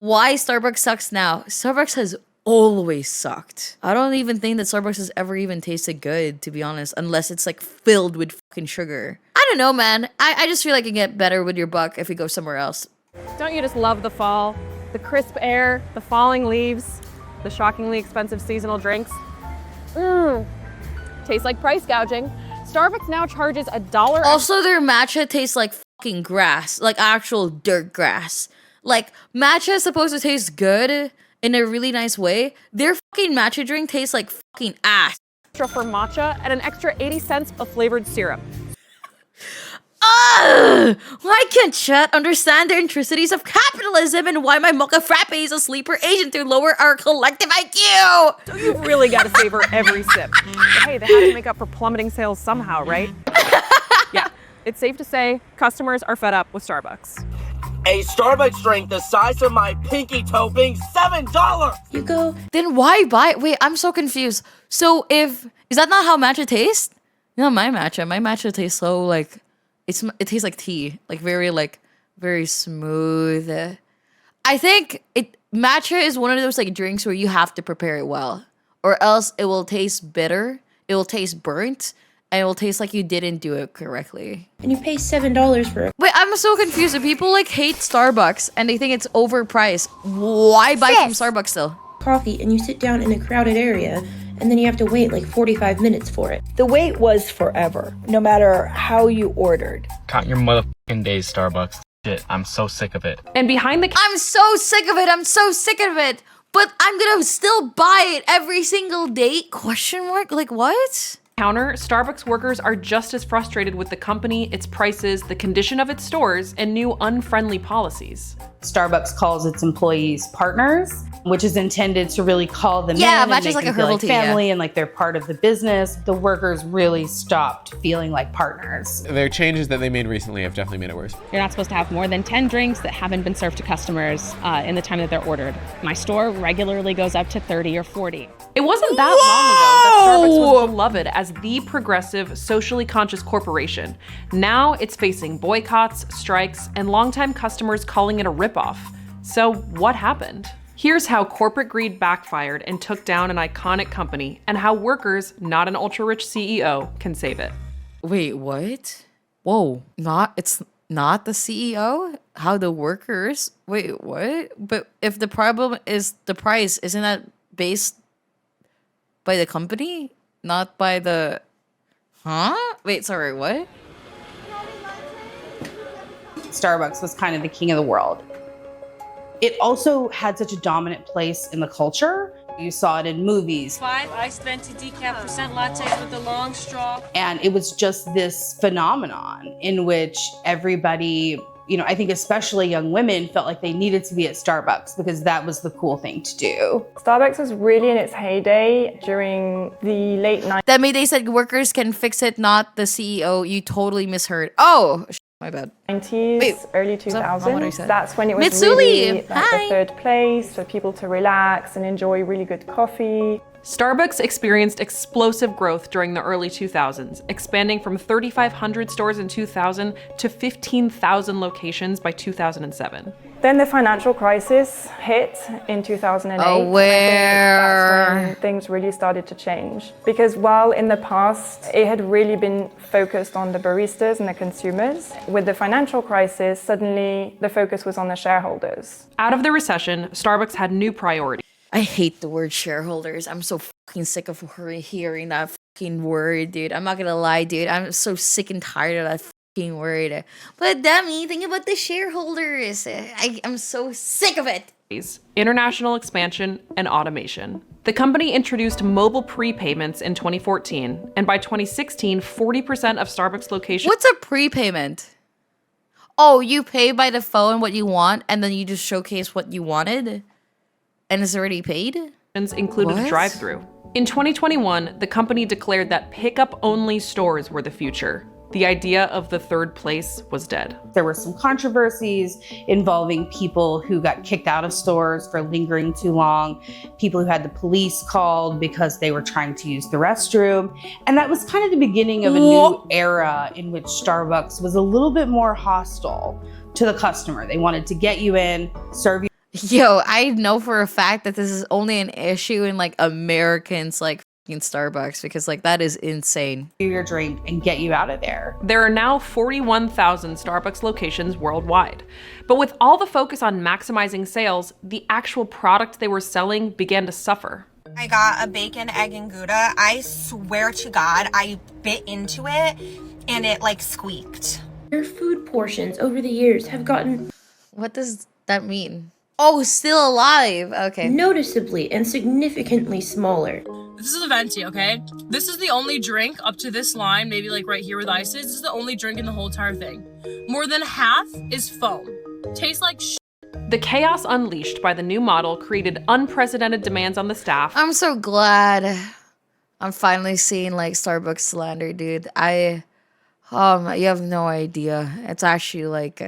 why Starbucks sucks now. Starbucks has always sucked. I don't even think that Starbucks has ever even tasted good, to be honest, unless it's like filled with fucking sugar. I don't know, man. I just feel like you get better with your buck if you go somewhere else. Don't you just love the fall? The crisp air, the falling leaves, the shockingly expensive seasonal drinks. Tastes like price gouging. Starbucks now charges $1. Also, their matcha tastes like fucking grass, like actual dirt grass. Like, matcha is supposed to taste good in a really nice way. Their fucking matcha drink tastes like fucking ass. Extra for matcha and an extra 80 cents of flavored syrup. Why can't chat understand the intricacies of capitalism and why my mocha frappe is a sleeper agent to lower our collective IQ? So you've really got to savor every sip. But hey, they have to make up for plummeting sales somehow, right? Yeah, it's safe to say customers are fed up with Starbucks. A Starbucks drink the size of my pinky toe being $7. You go. Then why buy? Wait, I'm so confused. So is that not how matcha tastes? No, my matcha tastes so like, it tastes like tea, like very smooth. I think matcha is one of those like drinks where you have to prepare it well, or else it will taste bitter, it will taste burnt, and it will taste like you didn't do it correctly. And you pay $7 for it. Wait, I'm so confused. If people like hate Starbucks and they think it's overpriced, why buy from Starbucks still? Coffee, and you sit down in a crowded area, and then you have to wait like 45 minutes for it. The wait was forever, no matter how you ordered. Count your motherfucking days, Starbucks. Shit, I'm so sick of it. And behind the I'm so sick of it. I'm so sick of it. But I'm gonna still buy it every single day? Question mark? Like what? counter, Starbucks workers are just as frustrated with the company, its prices, the condition of its stores, and new unfriendly policies. Starbucks calls its employees partners, which is intended to really call them in and matches make like them a feel herbal like tea, family and like they're part of the business. The workers really stopped feeling like partners. Their changes that they made recently have definitely made it worse. You're not supposed to have more than 10 drinks that haven't been served to customers in the time that they're ordered. My store regularly goes up to 30 or 40. It wasn't that long ago that Starbucks was beloved as the progressive, socially conscious corporation. Now it's facing boycotts, strikes, and longtime customers calling it a ripoff. So what happened? Here's how corporate greed backfired and took down an iconic company, and how workers, not an ultra-rich CEO, can save it. Wait, what? Whoa, it's not the CEO? How the workers? Wait, what? But if the problem is the price, isn't that based by the company? Not by the... Huh? Wait, sorry, what? Starbucks was kind of the king of the world. It also had such a dominant place in the culture. You saw it in movies. 5 iced venti decaf percent lattes with the long straw. And it was just this phenomenon in which everybody, you know, I think especially young women felt like they needed to be at Starbucks because that was the cool thing to do. Starbucks was really in its heyday during the late 90s. That made they said workers can fix it, not the CEO. You totally misheard. Oh, my bad. 90s, Wait, early 2000s. That's when it was Mitsuli, really like hi. the third place for people to relax and enjoy really good coffee. Starbucks experienced explosive growth during the early 2000s, expanding from 3,500 stores in 2000 to 15,000 locations by 2007. Then the financial crisis hit in 2008. Oh, That's when things really started to change. Because while in the past it had really been focused on the baristas and the consumers, with the financial crisis, suddenly the focus was on the shareholders. Out of the recession, Starbucks had new priorities. I hate the word shareholders. I'm so fucking sick of hearing that fucking word, dude. I'm not gonna lie, dude. I'm so sick and tired of that fucking word. But Demi, think about the shareholders. I'm so sick of it. International expansion and automation. The company introduced mobile prepayments in 2014, and by 2016, 40% of Starbucks locations... What's a prepayment? Oh, you pay by the phone what you want, and then you just showcase what you wanted? And it's already paid? Included a drive-thru. In 2021, the company declared that pickup-only stores were the future. The idea of the third place was dead. There were some controversies involving people who got kicked out of stores for lingering too long, people who had the police called because they were trying to use the restroom. And that was kind of the beginning of a new era in which Starbucks was a little bit more hostile to the customer. They wanted to get you in, serve you. Yo, I know for a fact that this is only an issue in like Americans like fucking Starbucks because like that is insane. Your drink and get you out of there. There are now 41,000 Starbucks locations worldwide. But with all the focus on maximizing sales, the actual product they were selling began to suffer. I got a bacon, egg, and Gouda. I swear to God, I bit into it and it like squeaked. Their food portions over the years have gotten... What does that mean? Oh, still alive. Okay. Noticeably and significantly smaller. This is a venti, okay? This is the only drink up to this line, maybe like right here where the ice is. This is the only drink in the whole entire thing. More than half is foam. Tastes like shit. The chaos unleashed by the new model created unprecedented demands on the staff. I'm so glad I'm finally seeing like Starbucks slander, dude. You have no idea. It's actually like,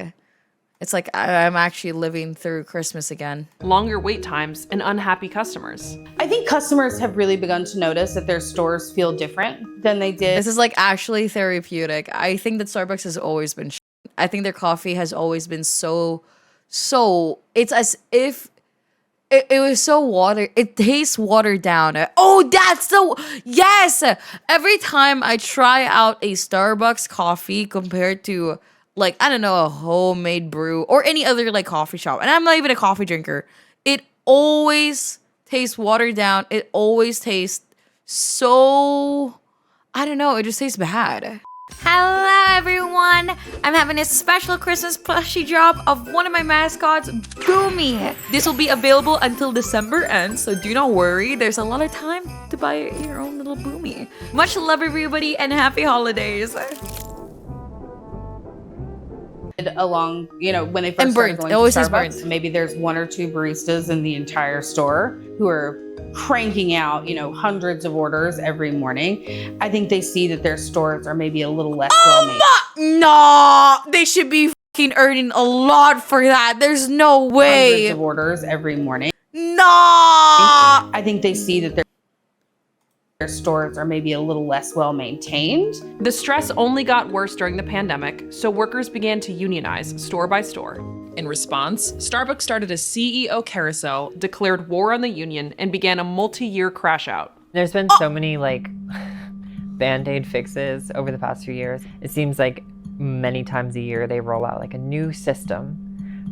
it's like I'm actually living through Christmas again. Longer wait times and unhappy customers. I think customers have really begun to notice that their stores feel different than they did. This is like actually therapeutic. I think that Starbucks has always been I think their coffee has always been so it's as if it was so it tastes watered down. Oh, that's yes. Every time I try out a Starbucks coffee compared to like, I don't know, a homemade brew or any other like coffee shop, and I'm not even a coffee drinker, it always tastes watered down. It always tastes so, I don't know, it just tastes bad. Hello everyone! I'm having a special Christmas plushie drop of one of my mascots, Boomy. This will be available until December ends, so do not worry. There's a lot of time to buy your own little Boomy. Much love everybody and happy holidays. Along, when they first started going to always Starbucks, maybe there's one or two baristas in the entire store who are cranking out, hundreds of orders every morning. I think they see that their stores are maybe a little less well-made. No, they should be fucking earning a lot for that. There's no way. Hundreds of orders every morning. No, I think they see that their stores are maybe a little less well maintained. The stress only got worse during the pandemic, so workers began to unionize store by store. In response, Starbucks started a CEO carousel, declared war on the union, and began a multi-year crash out. There's been so many like band-aid fixes over the past few years. It seems like many times a year they roll out like a new system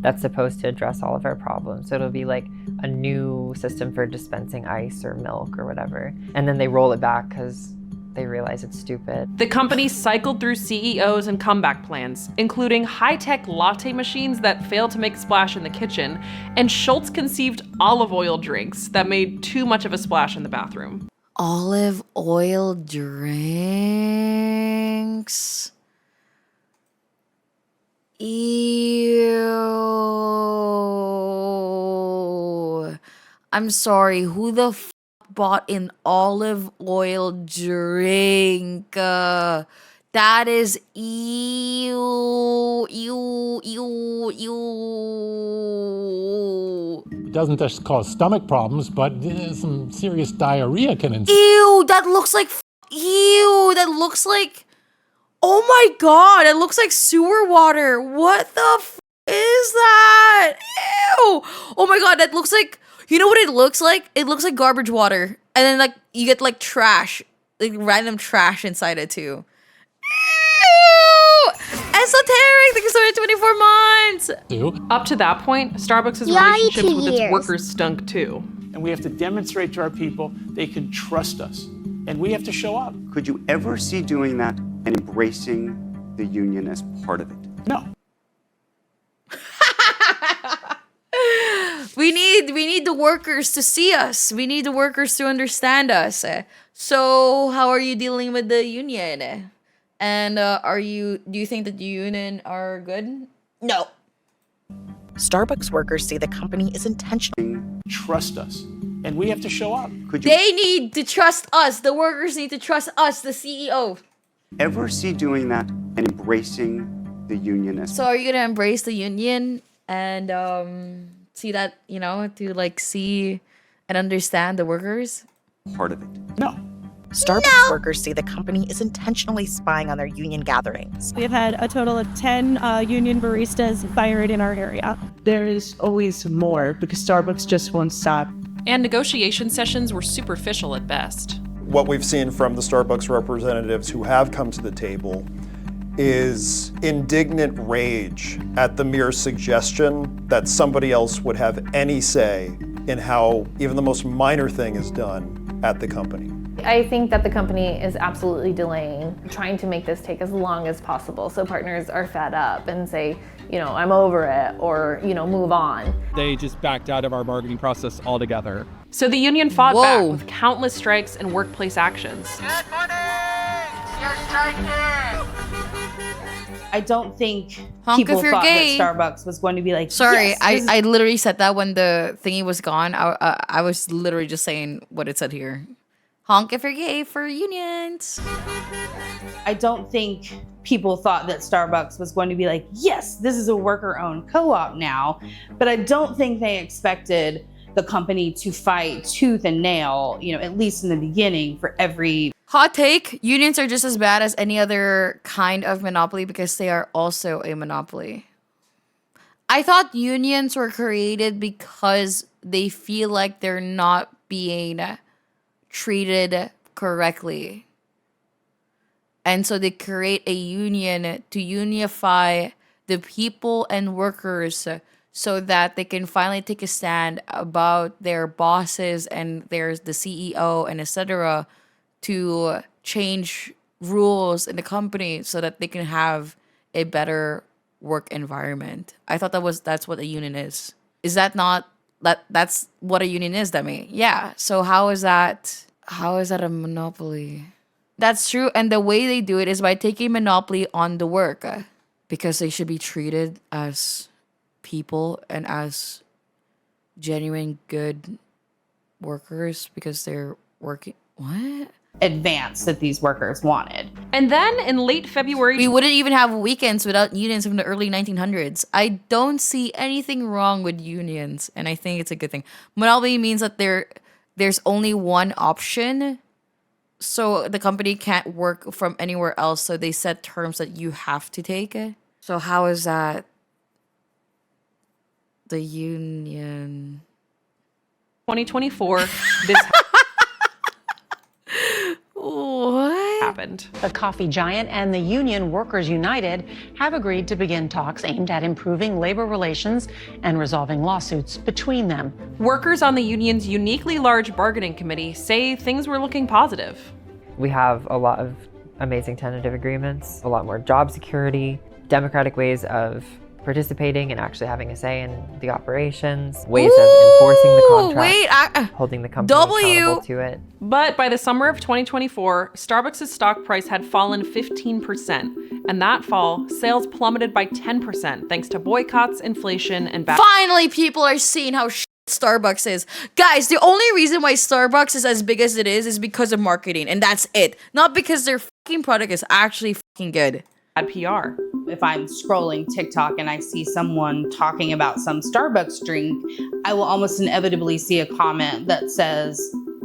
that's supposed to address all of our problems. So it'll be like a new system for dispensing ice or milk or whatever. And then they roll it back because they realize it's stupid. The company cycled through CEOs and comeback plans, including high-tech latte machines that failed to make a splash in the kitchen, and Schultz conceived olive oil drinks that made too much of a splash in the bathroom. Olive oil drinks. Ew. I'm sorry, who the f bought an olive oil drink? That is ew. It doesn't just cause stomach problems, but some serious diarrhea can ensue. Ew, that looks like, oh my god, it looks like sewer water. What the f is that? Ew. Oh my god, that looks like, you know what it looks like? It looks like garbage water. And then like, you get like trash, like random trash inside it too. Ew. Esoteric, thank you so much, 24 months. Up to that point, Starbucks' relationships with its workers stunk too. And we have to demonstrate to our people they can trust us. And we have to show up. Could you ever see doing that and embracing the union as part of it? No. We need the workers to see us. We need the workers to understand us. So how are you dealing with the union? And do you think that the union are good? No. Starbucks workers say the company is intentional. Trust us. And we have to show up. They need to trust us. The workers need to trust us, the CEO. Ever see doing that and embracing the union as So are you gonna embrace the union and see that, to like see and understand the workers? part of it? No. Starbucks workers say the company is intentionally spying on their union gatherings. We have had a total of 10 union baristas fired in our area. There is always more because Starbucks just won't stop. And negotiation sessions were superficial at best. What we've seen from the Starbucks representatives who have come to the table is indignant rage at the mere suggestion that somebody else would have any say in how even the most minor thing is done at the company. I think that the company is absolutely delaying, trying to make this take as long as possible so partners are fed up and say, I'm over it, or, move on. They just backed out of our bargaining process altogether. So the union fought back with countless strikes and workplace actions. Good morning! You're striking! I don't think Honk people if you're thought gay. that Starbucks was going to be like, Sorry, yes, this is- I literally said that when the thingy was gone. I was literally just saying what it said here. Honk if you're gay for unions. I don't think people thought that Starbucks was going to be like, yes, this is a worker-owned co-op now. But I don't think they expected the company to fight tooth and nail, at least in the beginning, for every... Hot take, unions are just as bad as any other kind of monopoly because they are also a monopoly. I thought unions were created because they feel like they're not being treated correctly. And so they create a union to unify the people and workers so that they can finally take a stand about their bosses and there's the CEO and etc. to change rules in the company so that they can have a better work environment. I thought that's what a union is. Is that not that's what a union is, Deme? Yeah. So how is that a monopoly? That's true. And the way they do it is by taking monopoly on the work because they should be treated as people and as genuine good workers because they're working. What? Advance that these workers wanted. And then in late February... We wouldn't even have weekends without unions from the early 1900s. I don't see anything wrong with unions, and I think it's a good thing. Monopoly means that there's only one option, so the company can't work from anywhere else, so they set terms that you have to take. So how is that the union? 2024, this What happened? The coffee giant and the union Workers United have agreed to begin talks aimed at improving labor relations and resolving lawsuits between them. Workers on the union's uniquely large bargaining committee say things were looking positive. We have a lot of amazing tentative agreements, a lot more job security, democratic ways of participating and actually having a say in the operations, ways of enforcing the contract, holding the company accountable to it. But by the summer of 2024, Starbucks' stock price had fallen 15%, and that fall, sales plummeted by 10% thanks to boycotts, inflation, and Finally, people are seeing how Starbucks is. Guys, the only reason why Starbucks is as big as it is because of marketing, and that's it. Not because their fucking product is actually fucking good. Bad PR. If I'm scrolling TikTok and I see someone talking about some Starbucks drink, I will almost inevitably see a comment that says,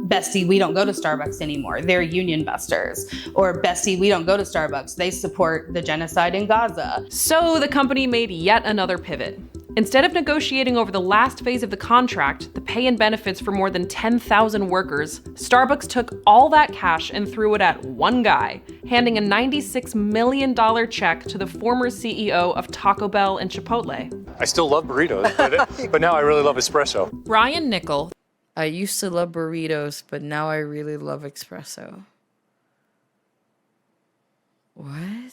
Bestie, we don't go to Starbucks anymore. They're union busters. Or Bestie, we don't go to Starbucks. They support the genocide in Gaza. So the company made yet another pivot. Instead of negotiating over the last phase of the contract, the pay and benefits for more than 10,000 workers, Starbucks took all that cash and threw it at one guy, handing a $96 million check to the former CEO of Taco Bell and Chipotle. I still love burritos, but now I really love espresso. Ryan Nickel. I used to love burritos, but now I really love espresso. What?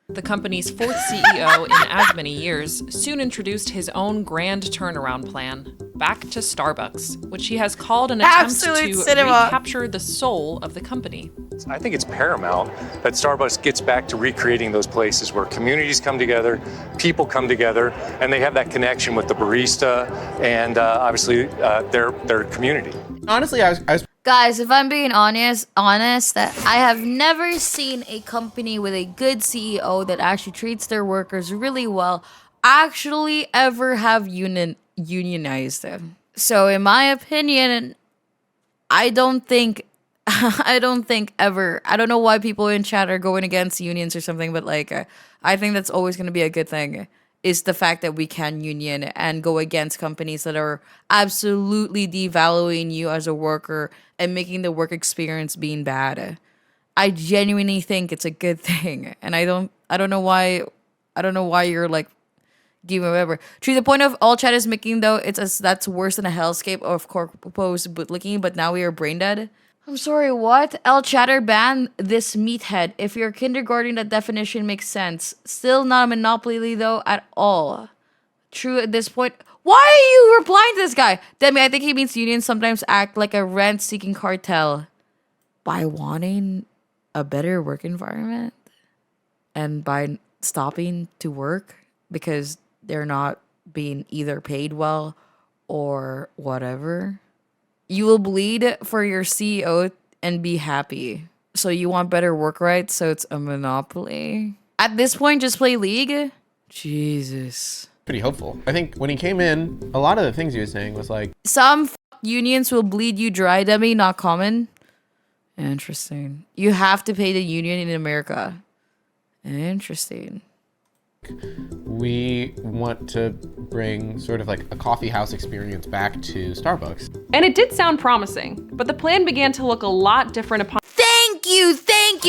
The company's fourth CEO in as many years, soon introduced his own grand turnaround plan, back to Starbucks, which he has called an attempt to recapture the soul of the company. I think it's paramount that Starbucks gets back to recreating those places where communities come together, people come together, and they have that connection with the barista and obviously their community. Honestly, I was Guys, if I'm being honest, that I have never seen a company with a good CEO that actually treats their workers really well actually ever have unionized them. So in my opinion, I don't think I don't think ever. I don't know why people in chat are going against unions or something, but like, I think that's always going to be a good thing. Is the fact that we can union and go against companies that are absolutely devaluing you as a worker and making the work experience being bad. I genuinely think it's a good thing, and I don't know why you're like giving whatever. True, the point of all chat is making though that's worse than a hellscape of corpose bootlicking, but now we are brain dead. I'm sorry, what? El Chatter ban this meathead. If you're kindergarten, that definition makes sense. Still not a monopoly though at all. True at this point. Why are you replying to this guy? Demi, I think he means unions sometimes act like a rent-seeking cartel by wanting a better work environment and by stopping to work because they're not being either paid well or whatever. You will bleed for your CEO and be happy. So you want better work rights, so it's a monopoly. At this point, just play League? Jesus. Pretty hopeful. I think when he came in, a lot of the things he was saying was like, some unions will bleed you dry, Demi, not common. Interesting. You have to pay the union in America. Interesting. We want to bring sort of like a coffee house experience back to Starbucks. And it did sound promising, but the plan began to look a lot different upon— Thank you,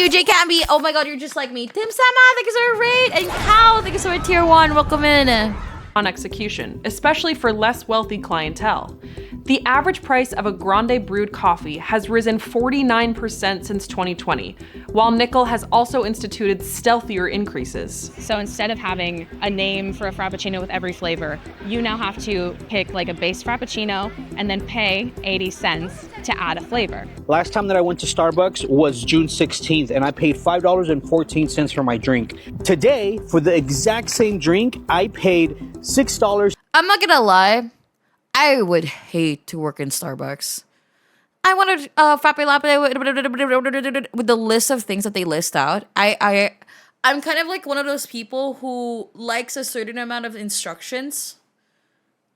J Camby. Oh my god, you're just like me. Tim Sama, thank you for a raid. And Cal, thank you for a tier 1. Welcome in. On execution, especially for less wealthy clientele. The average price of a grande brewed coffee has risen 49% since 2020, while Nickel has also instituted stealthier increases. So instead of having a name for a Frappuccino with every flavor, you now have to pick like a base Frappuccino and then pay 80 cents to add a flavor. Last time that I went to Starbucks was June 16th and I paid $5.14 for my drink. Today, for the exact same drink, I paid $6. I'm not gonna lie. I would hate to work in Starbucks. I wanted frappe latte with the list of things that they list out. I'm kind of like one of those people who likes a certain amount of instructions.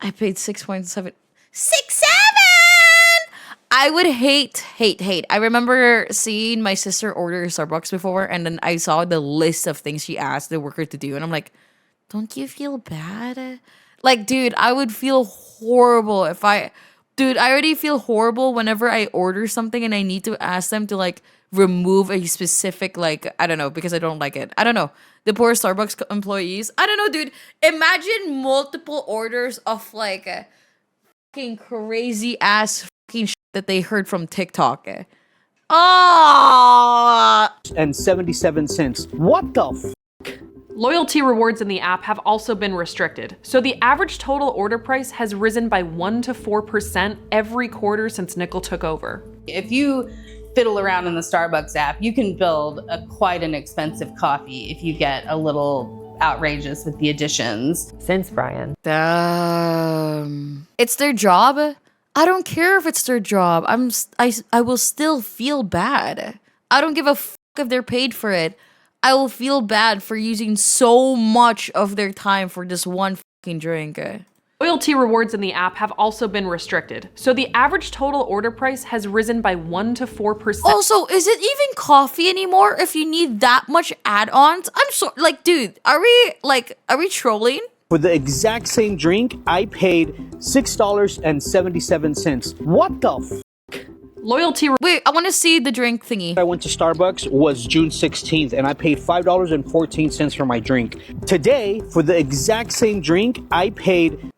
I paid 6.7. 6.7! I would hate. I remember seeing my sister order Starbucks before, and then I saw the list of things she asked the worker to do, and I'm like, don't you feel bad? Like, dude, I would feel horrible if I already feel horrible whenever I order something and I need to ask them to like remove a specific, like, I don't know, because I don't like it. I don't know. The poor Starbucks employees. I don't know, dude. Imagine multiple orders of like a fucking crazy ass fucking shit that they heard from TikTok. And 77 cents. What the f? Loyalty rewards in the app have also been restricted, so the average total order price has risen by 1 to 4% every quarter since Nickel took over. If you fiddle around in the Starbucks app, you can build quite an expensive coffee if you get a little outrageous with the additions. Since Brian. It's their job. I don't care if it's their job. I will still feel bad. I don't give a fuck if they're paid for it. I will feel bad for using so much of their time for just one fucking drink. Loyalty rewards in the app have also been restricted, so the average total order price has risen by 1 to 4%. Also, is it even coffee anymore if you need that much add-ons? I'm so like, dude, are we trolling? For the exact same drink, I paid $6.77. What the f? Loyalty. Wait, I want to see the drink thingy. I went to Starbucks was June 16th and I paid $5.14 for my drink. Today, for the exact same drink, I paid.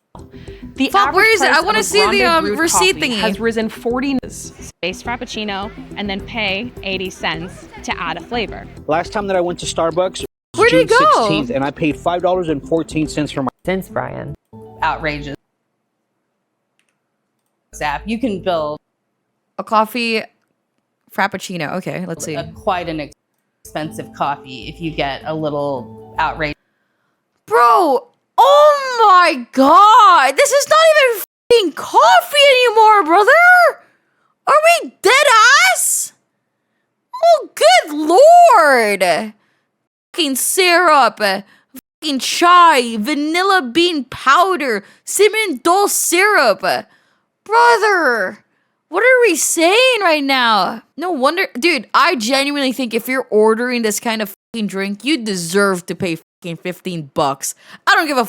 The fuck, where is it? I want to see the receipt thingy. Has risen 40. Base Frappuccino and then pay 80 cents to add a flavor. Last time that I went to Starbucks was Where'd June it go? 16th and I paid $5.14 for my. Since Brian. Outrageous app. You can build a coffee frappuccino. Okay, let's see. Quite an expensive coffee if you get a little outrageous. Bro, oh my god. This is not even f***ing coffee anymore, brother. Are we dead ass? Oh, good lord. Fucking syrup. Fucking chai. Vanilla bean powder. Cinnamon dulse syrup. Brother. What are we saying right now? No wonder, dude, I genuinely think if you're ordering this kind of fucking drink, you deserve to pay fucking $15. I don't give a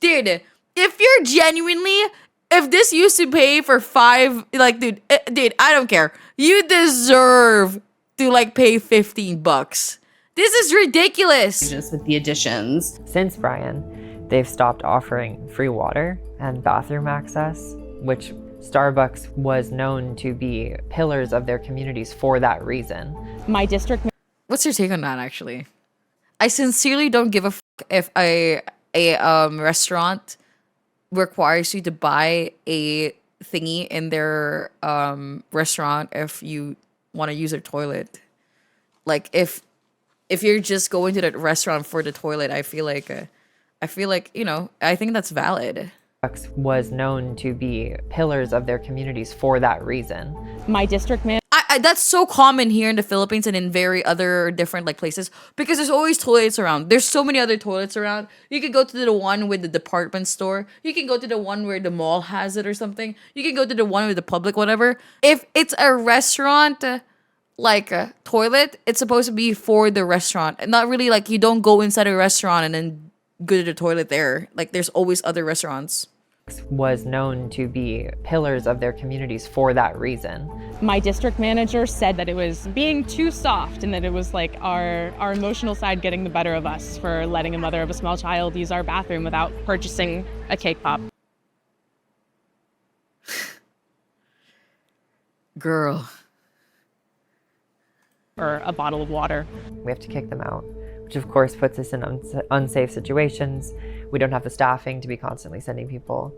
dude, if you're genuinely, if this used to pay for dude, I don't care. You deserve to like pay $15. This is ridiculous. Just with the additions. Since Brian, they've stopped offering free water and bathroom access, which Starbucks was known to be pillars of their communities for that reason. My district. What's your take on that, actually? I sincerely don't give a if a restaurant requires you to buy a thingy in their restaurant if you want to use their toilet. Like if you're just going to the restaurant for the toilet, I feel like you know, I think that's valid. Was known to be pillars of their communities for that reason. My district man. That's so common here in the Philippines and in very other different like places because there's always toilets around. There's so many other toilets around. You can go to the one with the department store. You can go to the one where the mall has it or something. You can go to the one with the public, whatever. If it's a restaurant, like a toilet, it's supposed to be for the restaurant. And not really like you don't go inside a restaurant and then go to the toilet there. Like there's always other restaurants. Was known to be pillars of their communities for that reason. My district manager said that it was being too soft and that it was like our emotional side getting the better of us for letting a mother of a small child use our bathroom without purchasing a cake pop. Girl. Or a bottle of water. We have to kick them out, which of course puts us in unsafe situations. We don't have the staffing to be constantly sending people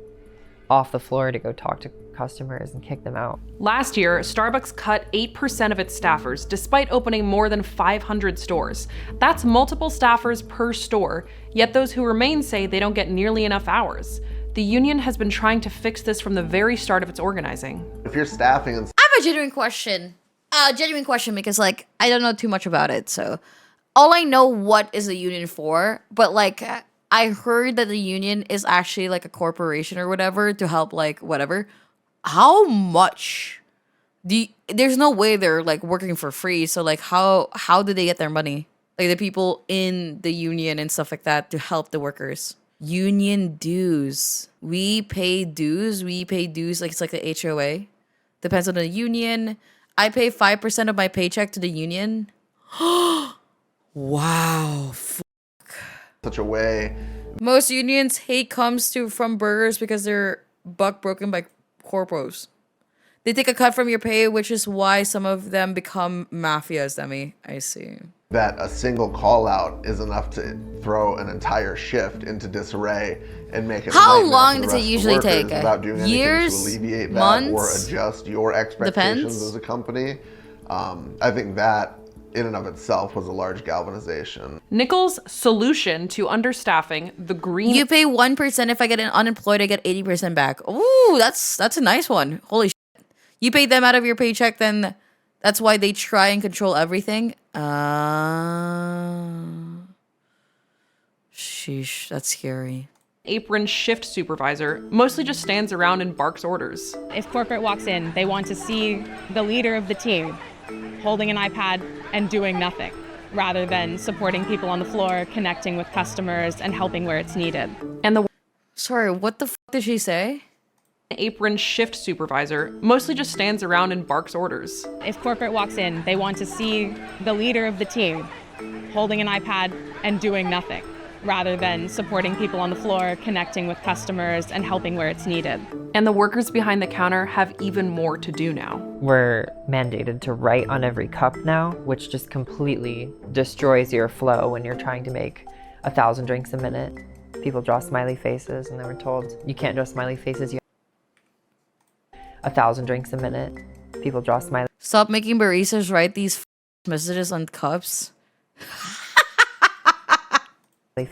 off the floor to go talk to customers and kick them out. Last year, Starbucks cut 8% of its staffers, despite opening more than 500 stores. That's multiple staffers per store, yet those who remain say they don't get nearly enough hours. The union has been trying to fix this from the very start of its organizing. If you're staffing and I have a genuine question. Because like I don't know too much about it, so all I know what is the union for, but like I heard that the union is actually like a corporation or whatever to help like whatever. How much? There's no way they're like working for free. So like how do they get their money? Like the people in the union and stuff like that to help the workers. Union dues. We pay dues like it's like the HOA. Depends on the union. I pay 5% of my paycheck to the union. Wow. such a way. Most unions' hate comes from burgers because they're buck broken by corpos. They take a cut from your pay, which is why some of them become mafias, Demi. I see. That a single call out is enough to throw an entire shift into disarray and make it. How long does it usually take? Without doing Years, anything to alleviate that months, or adjust your expectations depends. as a company. I think that in and of itself was a large galvanization. Nickel's solution to understaffing, the green. You pay 1% if I get unemployed, I get 80% back. Ooh, that's a nice one. Holy shit. You pay them out of your paycheck, then that's why they try and control everything. Sheesh, that's scary. Apron shift supervisor mostly just stands around and barks orders. If corporate walks in, they want to see the leader of the team holding an iPad and doing nothing, rather than supporting people on the floor, connecting with customers, and helping where it's needed. And the Sorry, what the f did she say? Apron shift supervisor mostly just stands around and barks orders. If corporate walks in, they want to see the leader of the team holding an iPad and doing nothing, rather than supporting people on the floor, connecting with customers, and helping where it's needed. And the workers behind the counter have even more to do now. We're mandated to write on every cup now, which just completely destroys your flow when you're trying to make 1,000 drinks a minute. People draw smiley faces, and they were told, you can't draw smiley faces, you 1,000 drinks a minute. People draw smiley. Stop making baristas write these messages on cups.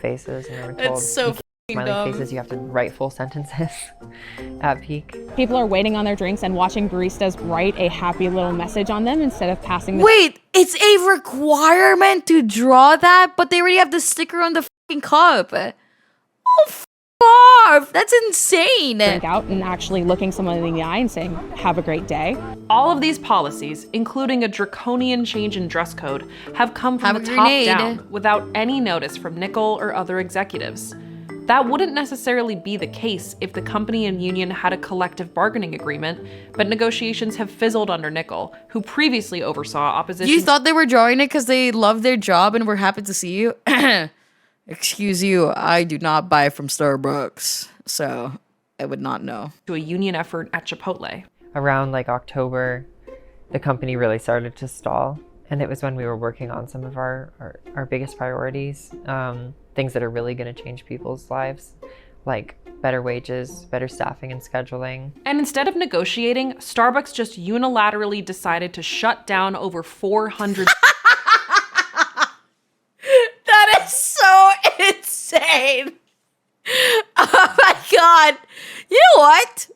Faces, and they were told, It's so smiley dumb. faces, you have to write full sentences at peak. People are waiting on their drinks and watching baristas write a happy little message on them instead of passing them. Wait, it's a requirement to draw that, but they already have the sticker on the fucking cup. Oh, off. That's insane. Drink out and actually looking someone in the eye and saying, have a great day. All of these policies, including a draconian change in dress code, have come from the top down without any notice from Nickel or other executives. That wouldn't necessarily be the case if the company and union had a collective bargaining agreement, but negotiations have fizzled under Nickel, who previously oversaw opposition. You thought they were joining it because they love their job and were happy to see you? Excuse you, I do not buy from Starbucks, so I would not know. To a union effort at Chipotle. Around like October, the company really started to stall. And it was when we were working on some of our biggest priorities, things that are really going to change people's lives, like better wages, better staffing and scheduling. And instead of negotiating, Starbucks just unilaterally decided to shut down over 400. That is so insane. Oh my God. You know what?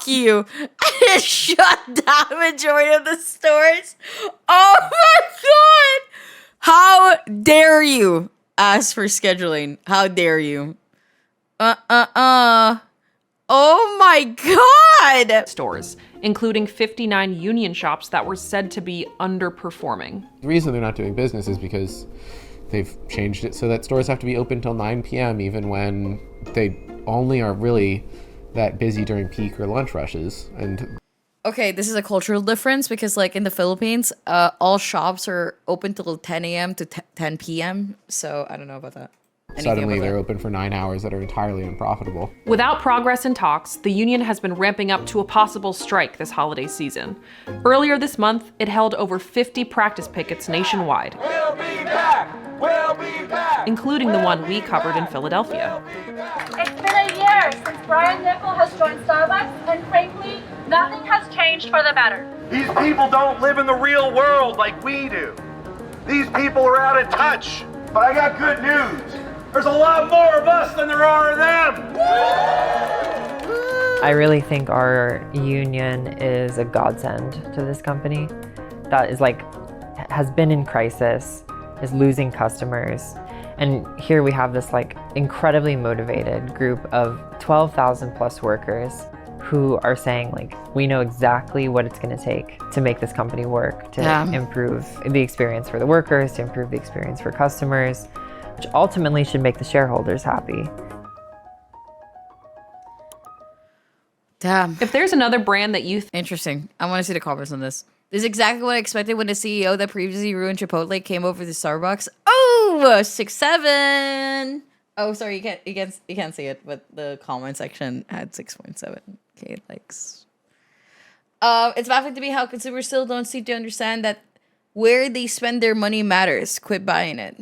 You shut down the majority of the stores. Oh my God! How dare you ask for scheduling? How dare you? Oh my God! Stores, including 59 union shops that were said to be underperforming. The reason they're not doing business is because they've changed it so that stores have to be open till 9 p.m. even when they only are really that busy during peak or lunch rushes. And okay, this is a cultural difference because like in the Philippines, all shops are open till 10 a.m. to 10 p.m. So I don't know about that. Suddenly they're open for 9 hours that are entirely unprofitable. Without progress in talks, the union has been ramping up to a possible strike this holiday season. Earlier this month, it held over 50 practice pickets nationwide. We'll be back! We'll be back! Including the one we covered in Philadelphia. It's been a year since Brian Nickel has joined Starbucks, and frankly, nothing has changed for the better. These people don't live in the real world like we do. These people are out of touch. But I got good news. There's a lot more of us than there are of them. I really think our union is a godsend to this company that is like, has been in crisis, is losing customers. And here we have this like incredibly motivated group of 12,000 plus workers who are saying like, we know exactly what it's gonna take to make this company work, to improve the experience for the workers, to improve the experience for customers, which ultimately should make the shareholders happy. Damn. If there's another brand that you interesting, I want to see the comments on this. This is exactly what I expected when the CEO that previously ruined Chipotle came over to Starbucks. Oh, 6.7. Oh, sorry, you can't see it, but the comment section had 6.7K likes. It's baffling to me how consumers still don't seem to understand that where they spend their money matters. Quit buying it.